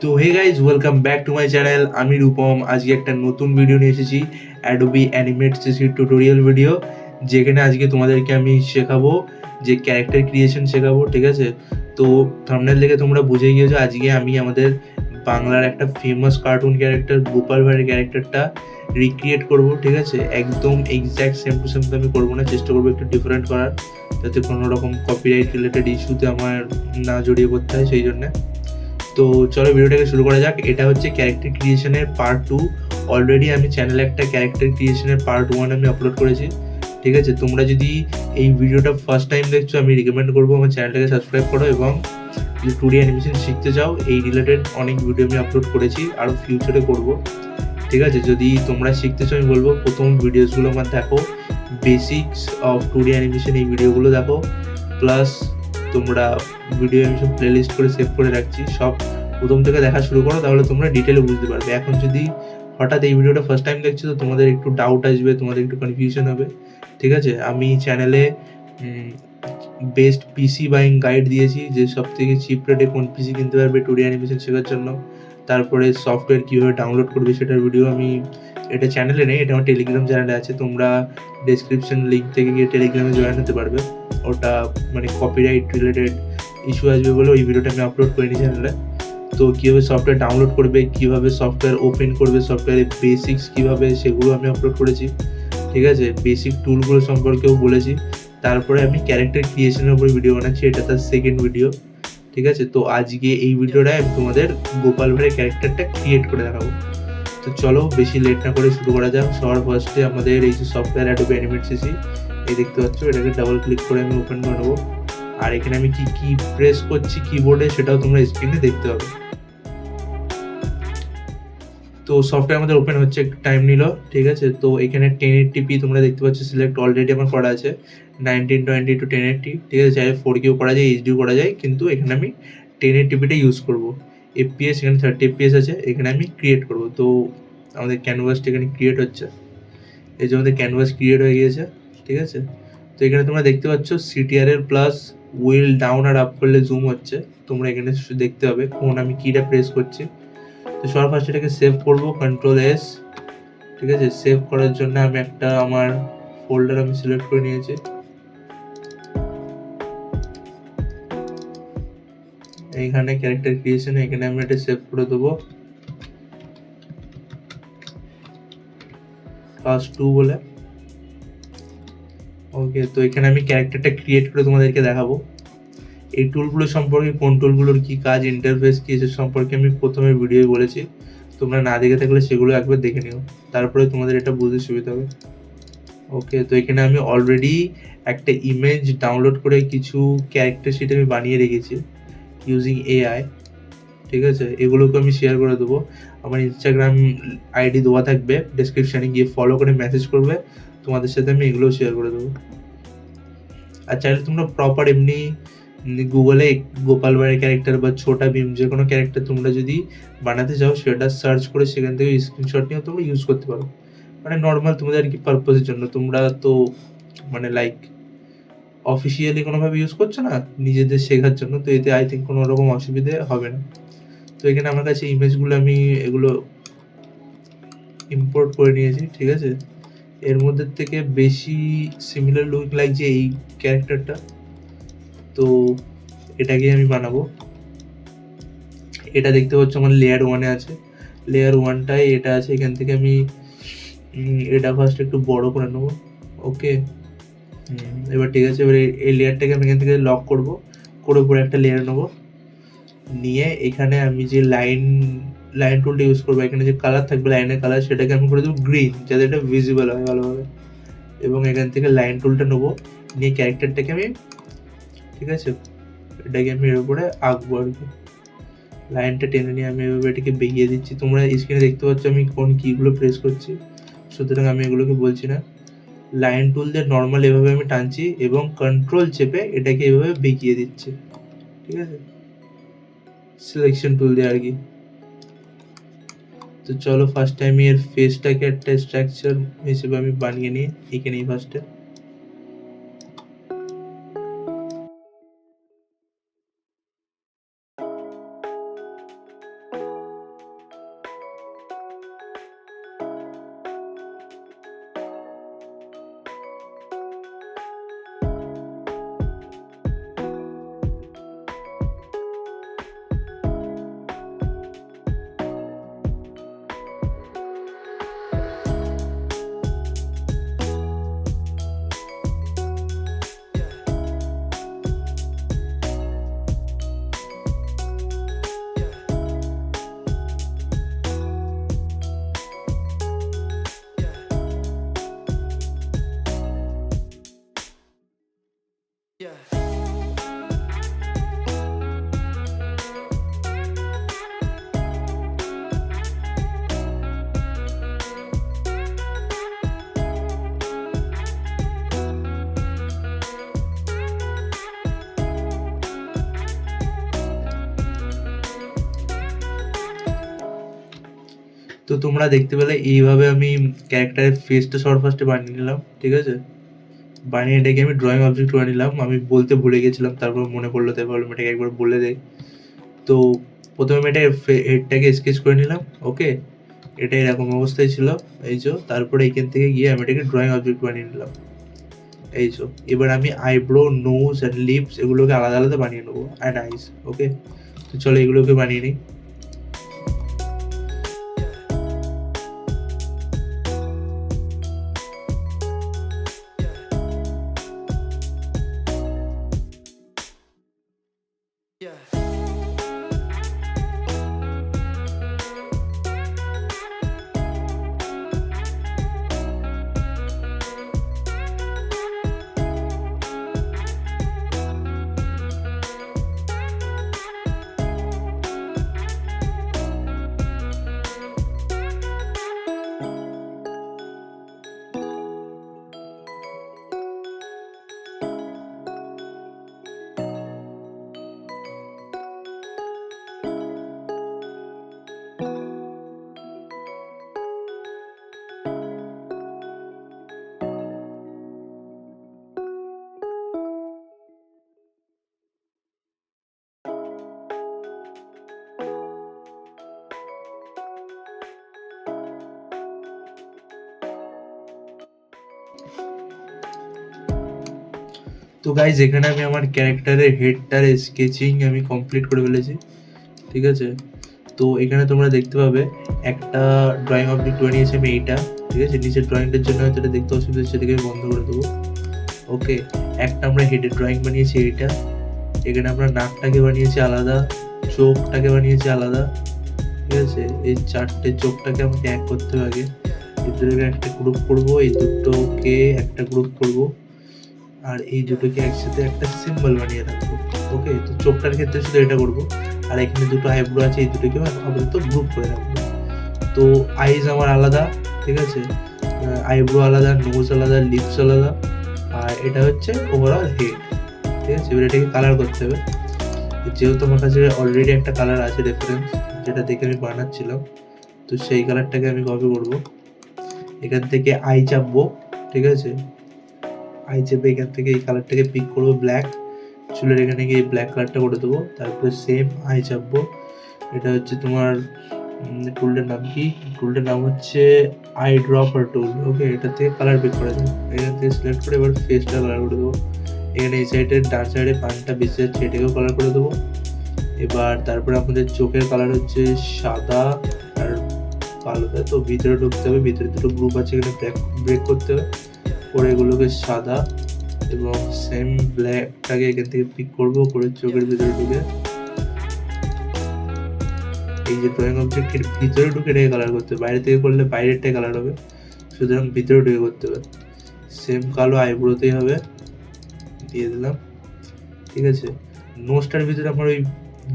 তো hey guys, welcome back to my channel. আমি রূপম। আজকে একটা নতুন ভিডিও নিয়ে এসেছি, Adobe animate CC tutorial video, যেখানে আজকে তোমাদেরকে আমি শেখাবো যে ক্যারেক্টার ক্রিয়েশন শেখাবো। ঠিক আছে, তো থাম্বনেল দেখে তোমরা বুঝে গিয়েছো আজকে আমি আমাদের বাংলার একটা ফেমাস কার্টুন ক্যারেক্টার গোপাল ভাঁড়ের ক্যারেক্টারটা রিক্রিয়েট করব। ঠিক আছে, একদম এক্স্যাক্ট সেম টু সেম তো আমি করবো না, চেষ্টা করবো একটু ডিফারেন্ট করার, যাতে কোনো রকম কপিরাইট রিলেটেড ইস্যুতে আমার না জড়িয়ে পড়তে হয় সেই জন্যে। তো চলো ভিডিওটাকে শুরু করা যাক। এটা হচ্ছে ক্যারেক্টার ক্রিয়েশনের পার্ট 2। অলরেডি আমি চ্যানেলে একটা ক্যারেক্টার ক্রিয়েশনের পার্ট 1 আমি আপলোড করেছি। ঠিক আছে, তোমরা যদি এই ভিডিওটা ফার্স্ট টাইম দেখছো, আমি রিকমেন্ড করবো আমার চ্যানেলটাকে সাবস্ক্রাইব করো, এবং যদি 2D অ্যানিমেশন শিখতে চাও, এই রিলেটেড অনেক ভিডিও আমি আপলোড করেছি, আরও ফিউচারে করব। ঠিক আছে, যদি তোমরা শিখতে চাও আমি বলবো প্রথম ভিডিওসগুলো আমার দেখো, বেসিক্স অফ 2D অ্যানিমেশন এই ভিডিওগুলো দেখো, প্লাস তোমরা ভিডিও আমি সব প্লেলিস্ট করে সেভ করে রাখছি, সব প্রথম থেকে দেখা শুরু করো, তাহলে তোমরা ডিটেলে বুঝতে পারবে। এখন যদি হঠাৎ এই ভিডিওটা ফার্স্ট টাইম দেখছো, তো তোমাদের একটু ডাউট আসবে, তোমাদের একটু কনফিউশন হবে। ঠিক আছে, আমি চ্যানেলে বেস্ট পিসি বাইং গাইড দিয়েছি, যে সব থেকে চিপ রেটে কোন পিসি কিনতে পারবে 2D অ্যানিমেশন শেখার জন্য, তারপরে সফটওয়্যার কীভাবে ডাউনলোড করবে সেটার ভিডিও আমি, এটা চ্যানেলে নেই, এটা আমার টেলিগ্রাম চ্যানেলে আছে, তোমরা ডেসক্রিপশন লিঙ্ক থেকে গিয়ে টেলিগ্রামে জয়েন হতে পারবে। ওটা মানে কপিরাইট রিলেটেড ইস্যু আসবে বলে ওই ভিডিওটা আমি আপলোড করিনি চ্যানেলে। তো কীভাবে সফটওয়্যার ডাউনলোড করবে, কীভাবে সফটওয়্যার ওপেন করবে, সফটওয়্যারের বেসিক্স কীভাবে, সেগুলো আমি আপলোড করেছি। ঠিক আছে, বেসিক টুলগুলো সম্পর্কেও বলেছি। তারপরে আমি ক্যারেক্টার ক্রিয়েশনের উপরে ভিডিও বানাচ্ছি, এটা তার সেকেন্ড ভিডিও। ঠিক আছে, তো আজকে এই ভিডিওটায় আমি তোমাদের গোপাল ভাঁড়ের ক্যারেক্টারটা ক্রিয়েট করে দেখাবো। তো চলো বেশি লেট না করে শুরু করা যাক। সবার ফার্স্টে আমাদের এই যে সফটওয়্যার অ্যাডোবি অ্যানিমেট সিসি, এই দেখতে পাচ্ছ, এটাকে ডাবল ক্লিক করে আমি ওপেন করে নেবো। আর এখানে আমি কি প্রেস করছি কিবোর্ডে, সেটাও তোমরা স্ক্রিনে দেখতে হবে। তো সফটওয়্যার আমাদের ওপেন হচ্ছে, একটু টাইম নিল। ঠিক আছে, তো এখানে 1080p তোমরা দেখতে পাচ্ছ সিলেক্ট অলরেডি আমার করা আছে, 1920 to 1080। ঠিক আছে, চাইলে 4K করা যায়, এইচডিও করা যায়, কিন্তু এখানে আমি 1080pটা ইউজ করবো। FPS এখানে 30 FPS আছে, এখানে আমি ক্রিয়েট করবো। তো আমাদের ক্যানভাসটা এখানে ক্রিয়েট হচ্ছে, এই যে আমাদের ক্যানভাস ক্রিয়েট হয়ে গিয়েছে। ঠিক আছে, তো এখানে তোমরা দেখতে পাচ্ছ সিটিআরের প্লাস হুইল ডাউন আর আপ করলে জুম হচ্ছে, তোমরা এখানে দেখতে হবে কোন আমি কিটা প্রেস করছি। তো সবার ফার্স্ট এটাকে সেভ করবো, Ctrl+S। ঠিক আছে, সেভ করার জন্য আমি একটা আমার ফোল্ডার আমি সিলেক্ট করে নিয়েছি। এইখানে ক্যারেক্টার ক্রিয়েশন, এখানে আমি এটা সেভ করে দেবো ক্লাস 2 বলে। ওকে, তো এখানে আমি ক্যারেক্টারটা ক্রিয়েট করে তোমাদেরকে দেখাবো। এই টুলগুলো সম্পর্কে, কোন টুলগুলোর কি কাজ, ইন্টারফেস কি, সে সম্পর্কে আমি প্রথমে ভিডিওয় বলেছি, তোমরা না দেখে থাকলে সেগুলো একবার দেখে নিও, তারপরে তোমাদের এটা বুঝতে সুবিধা হবে। ওকে, তো এখানে আমি অলরেডি একটা ইমেজ ডাউনলোড করে কিছু ক্যারেক্টার শিট আমি বানিয়ে রেখেছি ইউজিং এআই। ঠিক আছে, এগুলোকে আমি শেয়ার করে দেবো, আমার ইনস্টাগ্রাম আইডি দেওয়া থাকবে ডেসক্রিপশানে, গিয়ে ফলো করে মেসেজ করবে, তোমাদের সাথে আমি এগুলো শেয়ার করে দেবো। আর চাইলে তোমরা প্রপার এমনি গুগলে গোপাল ভাঁড়ের ক্যারেক্টার বা ছোটা ভীম যে কোনো ক্যারেক্টার তোমরা যদি বানাতে চাও, সেটা সার্চ করে সেখান থেকে স্ক্রিনশট নিয়েও তোমরা ইউজ করতে পারো, মানে নর্মাল তোমাদের আর কি পারপোজের জন্য। তোমরা তো মানে লাইক অফিসিয়ালি কোনোভাবে ইউজ করছো না, নিজেদের শেখার জন্য, তো এতে আই থিঙ্ক কোনো রকম অসুবিধে হবে না। তো এখানে আমার কাছে ইমেজগুলো আমি এগুলো ইম্পোর্ট করে নিয়েছি। ঠিক আছে, এর মধ্যে থেকে বেশি সিমিলার লুক লাগছে এই ক্যারেক্টারটা, তো এটাকে আমি বানাবো। এটা দেখতে পাচ্ছ আমার লেয়ার 1-এ আছে, লেয়ার 1টায় এটা আছে, এখান থেকে আমি এটা ফার্স্ট একটু বড় করে নেবো। ওকে, এবার ঠিক আছে, এবার এই লেয়ারটাকে আমি এখান থেকে লক করব, করে উপরে একটা লেয়ার নেবো, নিয়ে এখানে আমি যে লাইন টুলটা ইউজ করবো, এখানে যে কালার থাকবে লাইনের কালার, সেটাকে আমি করে দেবো গ্রিন, যাতে এটা ভিজিবল হয় ভালোভাবে। এবং এখান থেকে লাইন টুলটা নেবো, নিয়ে ক্যারেক্টারটাকে আমি, ঠিক আছে, এটাকে আমি এর উপরে আঁকবো আর কি, লাইনটা টেনে নিয়ে আমি এভাবে এটাকে বেরিয়ে দিচ্ছি। তোমরা স্ক্রিনে দেখতে পাচ্ছ আমি কোন কিগুলো প্রেস করছি, সুতরাং আমি এগুলোকে বলছি না। লাইন টুল দিয়ে নর্মাল এভাবে আমি টানছি এবং কন্ট্রোল চেপে এটাকে এভাবে বেঁকিয়ে দিচ্ছি। ঠিক আছে, সিলেকশন টুল দিয়ে আর কি। তো চলো ফার্স্ট টাইম এর ফেসটাকে একটা স্ট্রাকচার হিসেবে আমি বানিয়ে নিই এখানেই ফার্স্টে। তো তোমরা দেখতে পেলে এইভাবে আমি ক্যারেক্টারের ফেসটা সবার ফার্স্টে বানিয়ে নিলাম, ঠিক আছে। বানিয়ে এটাকে আমি ড্রয়িং অবজেক্ট করে নিলাম। আমি বলতে ভুলে গেছিলাম, তারপর মনে পড়লো, তাই ভাবলাম এটাকে একবার বলে দেয়। তো প্রথমে আমি এটা হেডটাকে স্কেচ করে নিলাম, ওকে। এটা এরকম অবস্থায় ছিল, এই যে। তারপরে এখান থেকে গিয়ে আমি এটাকে ড্রয়িং অবজেক্ট বানিয়ে নিলাম, এই যে। এবার আমি আইব্রো, নোজ অ্যান্ড লিপস এগুলোকে আলাদা আলাদা বানিয়ে নেবো, অ্যান্ড আইস, ওকে। তো চলো এগুলোকে বানিয়ে নিই। তো গাইজ এখানে আমি আমার ক্যারেক্টারের হেডটার স্কেচিং আমি কমপ্লিট করে ফেলেছি, ঠিক আছে। তো এখানে তোমরা দেখতে পাবে একটা ড্রয়িং অবজেক্ট বানিয়েছি আমি, এইটা, ঠিক আছে। নিচের ড্রয়িংটার জন্য হয়তো এটা দেখতে অসুবিধা হচ্ছে, সেটাকে আমি বন্ধ করে দেবো, ওকে। একটা আমরা হেডের ড্রয়িং বানিয়েছি, এইটা। এখানে আমরা নাকটাকে বানিয়েছি আলাদা, চোখটাকে বানিয়েছি আলাদা, ঠিক আছে। এই চারটে চোখটাকে আমাকে এক করতে হবে আগে। এই দুটোকে একটা গ্রুপ করবো, এই দুটোকে একটা গ্রুপ করবো, আর এই দুটোকে একসাথে একটা সিম্বল বানিয়ে রাখবো, ওকে। তো চোখটার ক্ষেত্রে শুধু এটা করবো। আর এখানে দুটো আইব্রো আছে, এই দুটোকে আপাতত গ্রুপ করে রাখবো। তো আইজ আমার আলাদা, ঠিক আছে। আইব্রো আলাদা, নোজ আলাদা, লিপস আলাদা, আর এটা হচ্ছে ওভারঅল হেড, ঠিক আছে। এবার এটাকে কালার করতে হবে। যেহেতু আমার কাছে অলরেডি একটা কালার আছে রেফারেন্স, যেটা দেখে আমি বানাচ্ছিলাম, তো সেই কালারটাকে আমি কপি করবো। এখান থেকে আই চাপবো, ঠিক আছে। আই চেপে এখান থেকে এই কালারটাকে পিক করবো, ব্ল্যাক। চুলের এখানে গিয়ে ব্ল্যাক কালারটা করে দেবো। তারপরে সেম আই চাপবো। এটা হচ্ছে তোমার টুলটার নাম কি? টুলটার নাম হচ্ছে আই ড্রপার টুল, ওকে। এটা থেকে কালার পিক করা যাবে। এখান থেকে সিলেক্ট করে এবার ফেসটা কালার করে দেবো। এখানে এই সাইডের ডান সাইডে কানটা বেশি যাচ্ছে, এটাকেও কালার করে দেবো। এবার তারপরে আমাদের চোখের কালার হচ্ছে সাদা আর কালোটা। তো ভিতরে ঢুকতে হবে, ভিতরে দুটো গ্রুপ আছে, এখানে ব্রেক করতে হবে। পরে এগুলোকে সাদা এবং সেম ব্ল্যাকটাকে এখান থেকে পিক করবো, করে চোখের ভিতরে ঢুকে এই যে ড্রয়িং অবজেক্টের ভিতরে ঢুকে এটাকে কালার করতে হবে। বাইরে থেকে করলে বাইরেরটাই কালার হবে, সুতরাং ভিতরে ঢুকে করতে হবে। সেম কালো আইব্রোতেই হবে, দিয়ে দিলাম, ঠিক আছে। নোজটার ভিতরে আমার ওই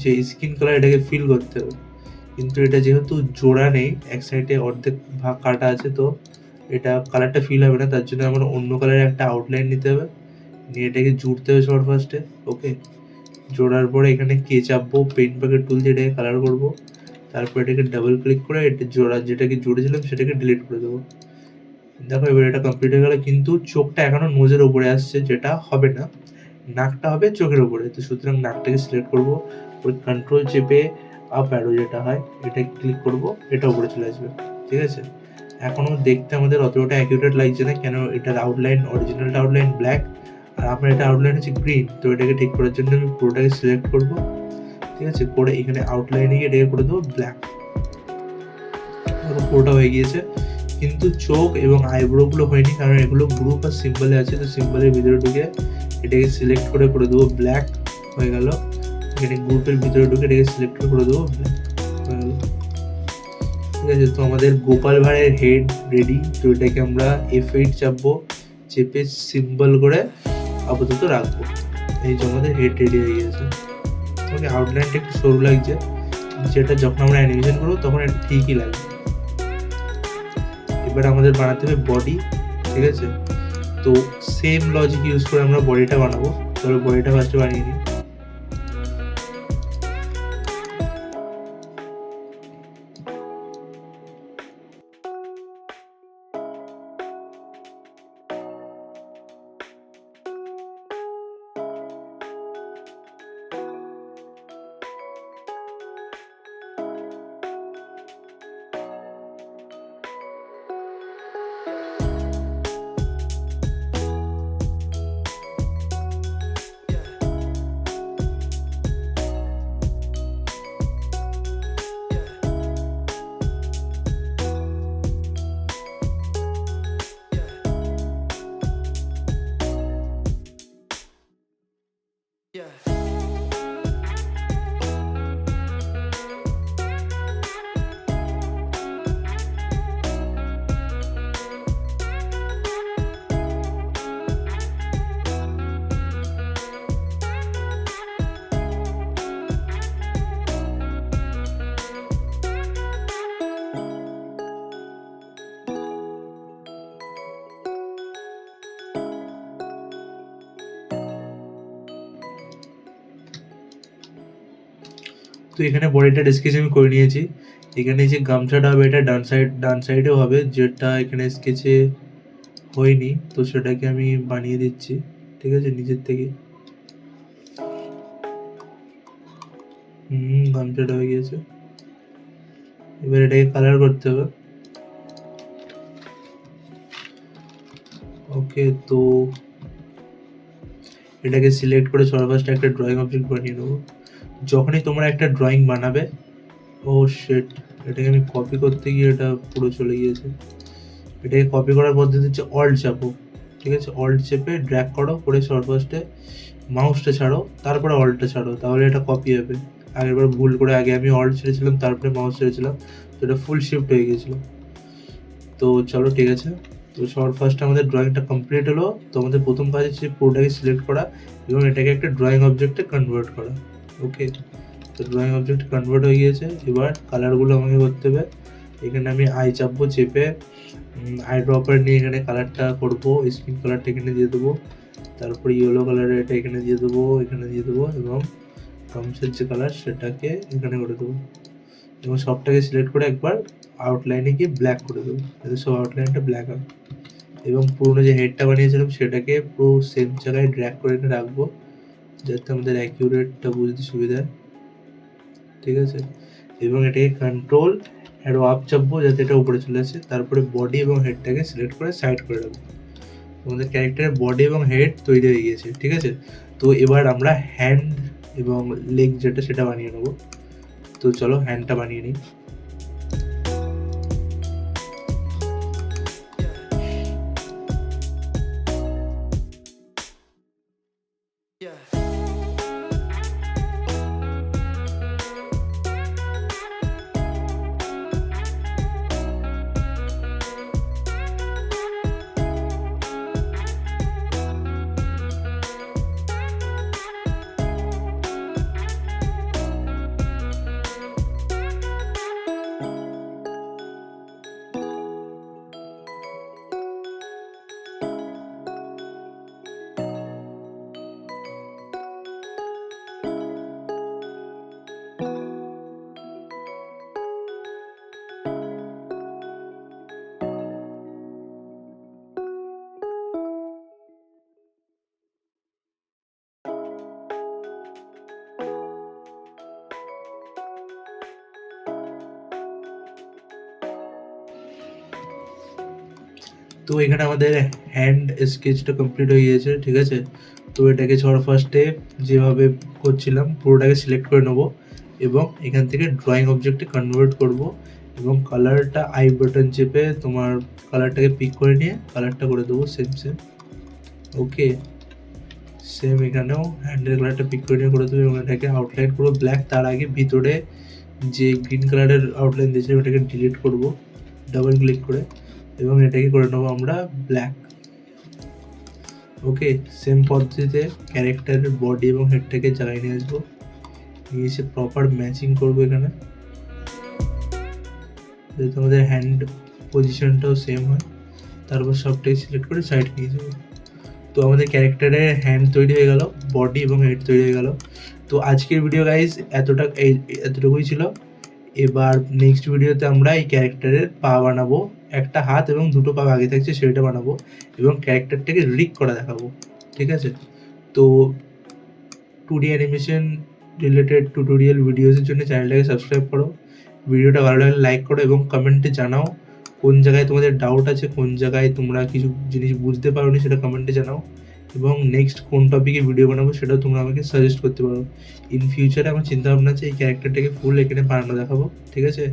যে স্কিন কালার, এটাকে ফিল করতে হবে। কিন্তু এটা যেহেতু জোড়া নেই, এক সাইডে অর্ধেক ভাগ কাটা আছে, তো এটা কালারটা ফিল হবে না। তার জন্য আমার অন্য কালারের একটা আউটলাইন নিতে হবে, নিয়ে এটাকে জুড়তে হবে সবার ফার্স্টে, ওকে। জোড়ার পরে এখানে কে চাপবো, পেইন্ট বাকেট টুল দিয়ে এটাকে কালার করবো। তারপর এটাকে ডাবল ক্লিক করে এটা জোড়া যেটাকে জুড়েছিলাম সেটাকে ডিলিট করে দেবো। দেখো এবার এটা কমপ্লিট হয়ে গেল, কিন্তু চোখটা এখনো নোজের উপরে আসছে, যেটা হবে না। নাকটা হবে চোখের উপরে। তো সুতরাং নাকটাকে সিলেক্ট করবো, ওই কন্ট্রোল চেপে আপ অ্যারো যেটা হয় এটা ক্লিক করবো, এটা উপরে চলে আসবে, ঠিক আছে। এখনো দেখতে আমাদের অতটা অ্যাকিউরেট লাগছে না, কেন এটার আউটলাইন, অরিজিনালটা আউটলাইন ব্ল্যাক, আর আমার এটা আউটলাইন হচ্ছে গ্রিন। তো এটাকে ঠিক করার জন্য আমি পুরোটাকে সিলেক্ট করবো, ঠিক আছে। করে এখানে আউটলাইনে গিয়ে এটাকে করে দেবো ব্ল্যাক। পুরোটা হয়ে গিয়েছে, কিন্তু চোখ এবং আইব্রোগুলো হয়নি, কারণ এগুলো গ্রুপ আর সিম্বলে আছে। তো সিম্বলের ভিতরে ঢুকে এটাকে সিলেক্ট করে দেবো ব্ল্যাক, হয়ে গেল। এখানে গ্রুপের ভিতরে ঢুকে এটাকে সিলেক্ট করে দেবো ব্ল্যাক, হয়ে গেল, ঠিক আছে। তো আমাদের গোপাল ভাঁড়ের হেড রেডি। তো এটাকে আমরা F8 চাপবো, চেপে সিম্বল করে আপাতত রাখবো। এই যে আমাদের হেড রেডি হয়ে গেছে, ওকে। আউটলাইনটা একটু সরু লাগছে, যেটা যখন আমরা অ্যানিমেশন করবো তখন এটা ঠিকই লাগবে। এবার আমাদের বানাতে হবে বডি, ঠিক আছে। তো সেম লজিক ইউজ করে আমরা বডিটা বানাবো। চলো বডিটা ফার্স্টে বানিয়ে নিই। তো এখানে বডিটা স্কেচ আমি করে নিয়েছি। এখানে যে গামছাটা হবে এটা ডান সাইডেও হবে, যেটা এখানে স্কেচে হয়নি, তো সেটাকে আমি বানিয়ে দিচ্ছি, ঠিক আছে, নিজের থেকে। গামছাটা হয়ে গিয়েছে, এবার এটাকে কালার করতে হবে। ওকে, তো এটাকে সিলেক্ট করে সবার ফার্স্টে একটা ড্রয়িং অবজেক্ট বানিয়ে নেবো। যখনই তোমরা একটা ড্রয়িং বানাবে, ও শিট, এটাকে আমি কপি করতে গিয়ে এটা পুরো চলে গিয়েছে। এটাকে কপি করার পদ্ধতি হচ্ছে অল্ট চাপো, ঠিক আছে, অল্ট চেপে ড্র্যাগ করো, করে সবার ফার্স্টে মাউসটা ছাড়ো, তারপরে অল্টটা ছাড়ো, তাহলে এটা কপি হবে। আগেরবার ভুল করে আগে আমি অল্ট ছেড়েছিলাম, তারপরে মাউস ছেড়েছিলাম, তো এটা ফুল শিফট হয়ে গিয়েছিল। তো চলো ঠিক আছে, তো সবার ফার্স্ট আমাদের ড্রয়িংটা কমপ্লিট হলো। তো আমাদের প্রথম কাজ হচ্ছে পুরোটাকে সিলেক্ট করা এবং এটাকে একটা ড্রয়িং অবজেক্টে কনভার্ট করা। ওকে, তো ড্রয়িং অবজেক্ট কনভার্ট হয়ে গিয়েছে। এবার কালারগুলো আমাকে করতে হবে। এখানে আমি আই চাপবো, চেপে আই ড্রপার নিয়ে এখানে কালারটা করবো, স্কিন কালারটা এখানে দিয়ে দেবো, তারপর ইয়েলো কালারের এটা এখানে দিয়ে দেবো, এখানে দিয়ে দেবো, এবং গামছার যে কালার সেটাকে এখানে করে দেবো, এবং সবটাকে সিলেক্ট করে একবার আউটলাইনে গিয়ে ব্ল্যাক করে দেবো, যাতে সব আউটলাইনটা ব্ল্যাক হয়। এবং পুরোনো যে হেডটা বানিয়েছিলাম সেটাকে পুরো সেম জায়গায় ড্র্যাগ করে এনে রাখবো, যাতে আমাদের অ্যাকিউরেটটা বুঝতে সুবিধা হয়, ঠিক আছে। এবং এটাকে কন্ট্রোল অ্যারো আপ চাপবো যাতে এটা উপরে চলে আসে। তারপরে বডি এবং হেডটাকে সিলেক্ট করে সাইড করে রাখবো। আমাদের ক্যারেক্টারের বডি এবং হেড তৈরি হয়ে গিয়েছে, ঠিক আছে। তো এবার আমরা হ্যান্ড এবং লেগ যেটা সেটা বানিয়ে নেবো। তো চলো হ্যান্ডটা বানিয়ে নিই। তো এখানে আমাদের হ্যান্ড স্কেচটা কমপ্লিট হয়ে গিয়েছে, ঠিক আছে। তো এটাকে সবার ফার্স্টে যেভাবে করছিলাম পুরোটাকে সিলেক্ট করে নেবো এবং এখান থেকে ড্রয়িং অবজেক্টে কনভার্ট করব, এবং কালারটা আই বাটন চেপে তোমার কালারটাকে পিক করে নিয়ে কালারটা করে দেবো সেম। ওকে, সেম এখানেও হ্যান্ডের কালারটা পিক করে নিয়ে করে দেবো এবং এটাকে আউটলাইন করবো ব্ল্যাক। তার আগে ভিতরে যে গ্রিন কালারের আউটলাইন দিয়েছে ওটাকে ডিলিট করব ডাবল ক্লিক করে, এবং এটাকে করে নেবো আমরা ব্ল্যাক। ওকে, সেম পদ্ধতিতে ক্যারেক্টারের বডি এবং হেডটাকে জ্বালিয়ে নিয়ে আসবো, নিয়ে এসে প্রপার ম্যাচিং করবো এখানে, যাতে আমাদের হ্যান্ড পজিশনটাও সেম হয়। তারপর সবটাই সিলেক্ট করে সাইড নিয়ে যাবো। তো আমাদের ক্যারেক্টারের হ্যান্ড তৈরি হয়ে গেল, বডি এবং হেড তৈরি হয়ে গেল। তো আজকের ভিডিও গাইজ এতটুকুই ছিল। এবার নেক্সট ভিডিওতে আমরা এই ক্যারেক্টারের পা বানাবো, একটা হাত এবং দুটো পা আগে থাকছে সেটা বানাবো, এবং ক্যারেক্টারটাকে রিগ করা দেখাবো, ঠিক আছে। তো 2D অ্যানিমেশন রিলেটেড টিউটোরিয়াল ভিডিওসের জন্য চ্যানেলটাকে সাবস্ক্রাইব করো, ভিডিওটা ভালো লাগলে লাইক করো, এবং কমেন্টে জানাও কোন জায়গায় তোমাদের ডাউট আছে, কোন জায়গায় তোমরা কিছু জিনিস বুঝতে পারোনি সেটা কমেন্টে জানাও, এবং নেক্সট কোন টপিকে ভিডিও বানাবো সেটাও তোমরা আমাকে সাজেস্ট করতে পারো। ইন ফিউচারে আমার চিন্তা ভাবনা আছে এই ক্যারেক্টারটাকে ফুল এখানে বানানো দেখাবো, ঠিক আছে,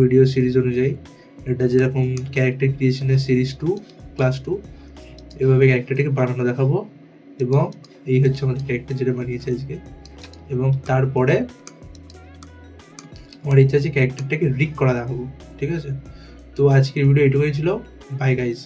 ভিডিও সিরিজ অনুযায়ী। এটা যেরকম ক্যারেক্টার ক্রিয়েশনের সিরিজ 2 ক্লাস 2, এভাবে ক্যারেক্টারটাকে বানানো দেখাবো। এবং এই হচ্ছে আমাদের ক্যারেক্টার যেটা বানিয়েছে আজকে। এবং তারপরে আমার ইচ্ছা আছে ক্যারেক্টারটাকে রিগ করা দেখাবো, ঠিক আছে। তো আজকের ভিডিও এটুকুই ছিল। Bye guys.